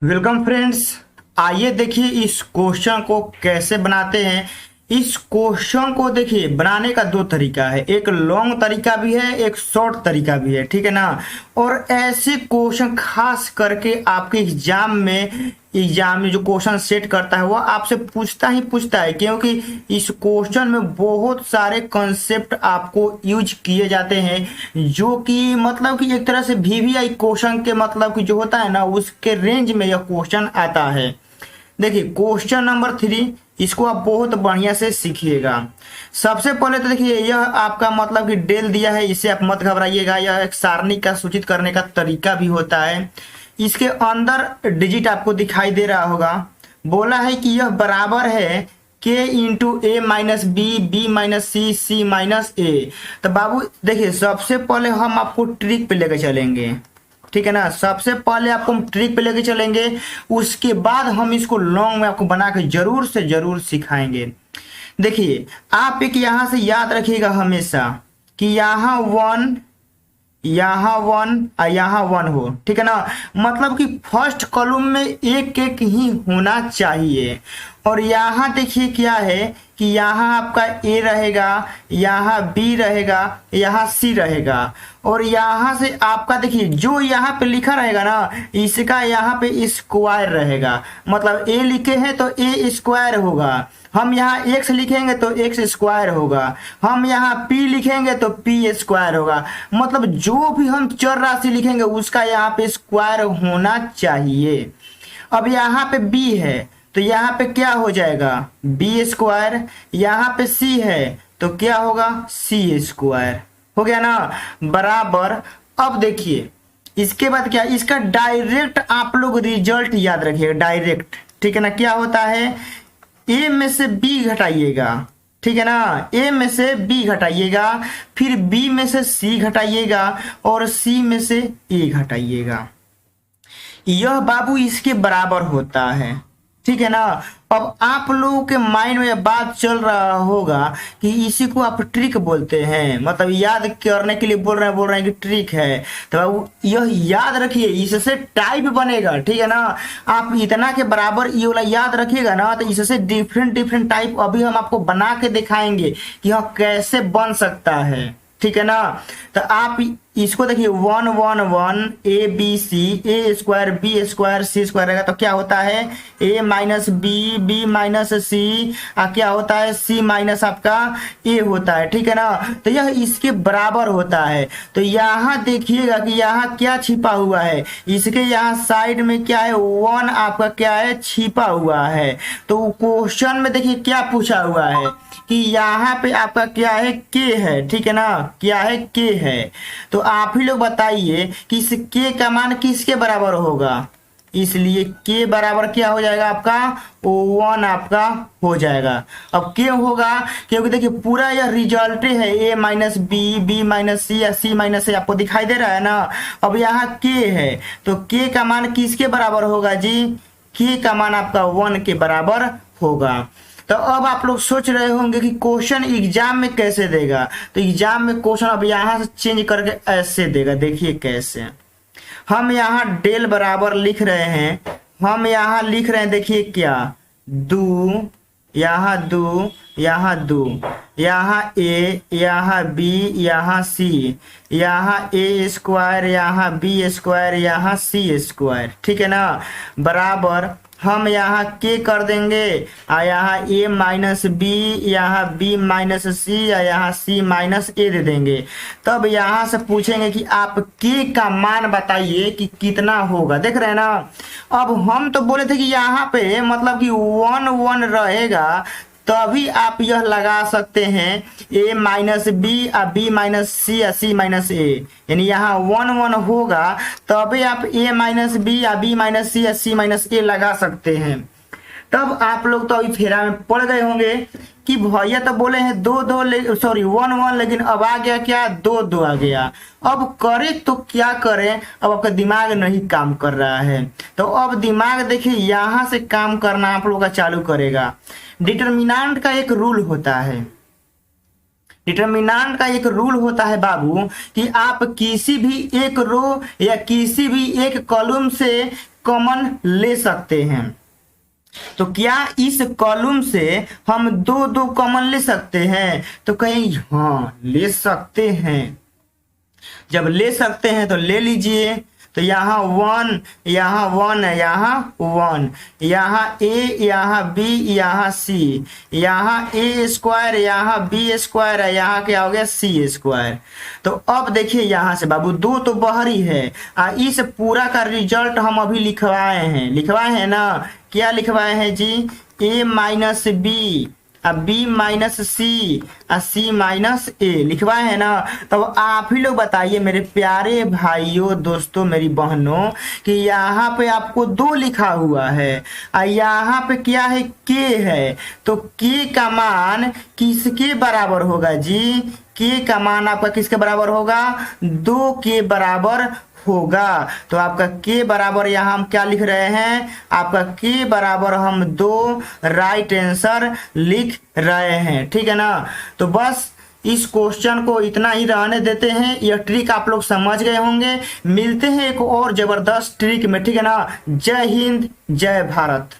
Welcome friends. आइए देखिए इस क्वेश्चन को कैसे बनाते हैं। इस क्वेश्चन को देखिए बनाने का दो तरीका है, एक लॉन्ग तरीका भी है, एक शॉर्ट तरीका भी है, ठीक है ना। और ऐसे क्वेश्चन खास करके आपके एग्जाम में जो क्वेश्चन सेट करता है वो आपसे पूछता ही पूछता है, क्योंकि इस क्वेश्चन में बहुत सारे कॉन्सेप्ट आपको यूज किए जाते हैं जो कि मतलब कि एक तरह से वीवीआई क्वेश्चन के मतलब कि जो होता है ना उसके रेंज में यह क्वेश्चन आता है। देखिए क्वेश्चन नंबर 3, इसको आप बहुत बढ़िया से सीखिएगा। सबसे पहले तो देखिए यह आपका मतलब कि डेल दिया है, इससे आप मत घबराइएगा। यह एक सारणी का सूचित करने का तरीका भी होता है। इसके अंदर डिजिट आपको दिखाई दे रहा होगा। बोला है कि यह बराबर है के इंटू ए minus B, B minus C, C minus ए। तो बाबू देखिए सबसे पहले हम आपको ट्रिक पे लेके चलेंगे, ठीक है ना। सबसे पहले आपको हम ट्रिक पे लेके चलेंगे, उसके बाद हम इसको लॉन्ग में आपको बना के जरूर से जरूर सिखाएंगे। देखिए आप एक यहां से याद रखिएगा हमेशा कि यहाँ वन और यहाँ वन हो, ठीक है ना। मतलब कि फर्स्ट कॉलम में एक एक ही होना चाहिए। और यहाँ देखिए क्या है कि यहाँ आपका ए रहेगा, यहाँ बी रहेगा, यहाँ सी रहेगा। और यहाँ से आपका देखिए जो यहाँ पे लिखा रहेगा ना इसका यहाँ पे स्क्वायर रहेगा। मतलब ए लिखे हैं तो ए स्क्वायर होगा। हम यहाँ एक्स लिखेंगे तो एक्स स्क्वायर होगा। हम यहाँ पी लिखेंगे तो पी स्क्वायर होगा। मतलब जो भी हम चर राशि लिखेंगे उसका यहाँ पे स्क्वायर होना चाहिए। अब यहाँ पे बी है तो यहाँ पे क्या हो जाएगा, बी स्क्वायर। यहाँ पे सी है तो क्या होगा, सी स्क्वायर। हो गया ना, बराबर। अब देखिए इसके बाद क्या, इसका डायरेक्ट आप लोग रिजल्ट याद रखिएगा, डायरेक्ट, ठीक है ना। क्या होता है, ए में से बी घटाइएगा, ठीक है ना। ए में से बी घटाइएगा, फिर बी में से सी घटाइएगा और सी में से ए घटाइएगा। यह बाबू इसके बराबर होता है, ठीक है ना। अब आप लोगों के माइंड में बात चल रहा होगा कि इसी को आप ट्रिक बोलते हैं, मतलब याद करने के लिए बोल रहे हैं कि ट्रिक है। तो बाबू यह याद रखिए, इससे टाइप बनेगा, ठीक है ना। आप इतना के बराबर ये वाला याद रखिएगा ना तो इससे डिफरेंट डिफरेंट टाइप अभी हम आपको बना के दिखाएंगे कि यह कैसे बन सकता है, ठीक है ना। तो आप इसको देखिए 1 1 1 A B C, A square B square C square रहेगा तो क्या होता है, A minus B, B minus C, क्या होता है, सी माइनस आपका ए होता है, ठीक है ना। तो यह इसके बराबर होता है। तो यहाँ देखिएगा कि यहाँ क्या छिपा हुआ है, इसके यहाँ साइड में क्या है, 1 आपका क्या है, छिपा हुआ है। तो क्वेश्चन में देखिए क्या पूछा हुआ है कि यहाँ पे आपका क्या है, के है, ठीक है ना। क्या है, के है। तो आप ही लोग बताइए कि इस के का मान किसके बराबर होगा। इसलिए के बराबर क्या हो जाएगा आपका, 1 आपका हो जाएगा। अब क्यों होगा, क्योंकि देखिए पूरा यह रिजल्ट है, A minus B, B minus सी या सी माइनस ए आपको दिखाई दे रहा है ना। अब यहाँ के है तो के का मान किसके बराबर होगा जी, के का मान आपका 1 के बराबर होगा। तो अब आप लोग सोच रहे होंगे कि क्वेश्चन एग्जाम में कैसे देगा। तो एग्जाम में क्वेश्चन अब यहां से चेंज करके ऐसे देगा, देखिए कैसे। हम यहाँ डेल बराबर लिख रहे हैं, हम यहाँ लिख रहे हैं, देखिए क्या, दो, यहाँ दो, यहाँ दो, यहाँ ए, यहाँ बी, यहाँ सी, यहाँ ए स्क्वायर, यहाँ बी स्क्वायर, यहाँ सी स्क्वायर, ठीक है ना। बराबर हम यहाँ के कर देंगे और यहाँ ए माइनस बी, यहाँ बी माइनस सी या यहाँ सी माइनस ए दे देंगे। तब यहाँ से पूछेंगे कि आप के का मान बताइए कि कितना होगा, देख रहे हैं ना। अब हम तो बोले थे कि यहाँ पे मतलब कि 1 1 रहेगा, तभी आप यह लगा सकते हैं ए माइनस बी और बी माइनस सी या सी माइनस ए, यानी यहाँ 1 1 होगा तभी आप ए माइनस बी या बी माइनस सी या सी माइनस ए लगा सकते हैं। तब आप लोग तो अभी फेरा में पड़ गए होंगे कि भैया तो बोले हैं 2 2 सॉरी 1 1, लेकिन अब आ गया क्या, 2 2 आ गया। अब करें तो क्या करें, अब आपका दिमाग नहीं काम कर रहा है। तो अब दिमाग देखिए यहाँ से काम करना आप लोग का चालू करेगा। डिटर्मिनेंट का एक रूल होता है, डिटर्मिनेंट का एक रूल होता है बाबू कि आप किसी भी एक रो या किसी भी एक कॉलम से कॉमन ले सकते हैं। तो क्या इस कॉलम से हम दो दो कॉमन ले सकते हैं? तो कहीं हाँ ले सकते हैं। जब ले सकते हैं तो ले लीजिए। तो यहाँ 1, यहाँ 1 है, यहाँ 1, यहाँ a, यहाँ b, यहाँ c, यहाँ a स्क्वायर, यहाँ b स्क्वायर है, यहाँ क्या हो गया c स्क्वायर। तो अब देखिए यहाँ से बाबू दो तो बाहरी है। इस पूरा का रिजल्ट हम अभी लिखवाए हैं ना। क्या लिखवाए हैं जी? a minus B, B minus C, C minus A लिखवाए है ना। तो आप ही लोग बताइए मेरे प्यारे भाइयों, दोस्तों, मेरी बहनों, कि यहाँ पे आपको 2 लिखा हुआ है और यहाँ पे क्या है? के है। तो के का मान किसके बराबर होगा जी? के का मान आपका किसके बराबर होगा? 2 के बराबर होगा। तो आपका के बराबर यहाँ हम क्या लिख रहे हैं? आपका के बराबर हम 2 राइट आंसर लिख रहे हैं। ठीक है ना। तो बस इस क्वेश्चन को इतना ही रहने देते हैं। यह ट्रिक आप लोग समझ गए होंगे। मिलते हैं एक और जबरदस्त ट्रिक में। ठीक है ना। जय हिंद, जय भारत।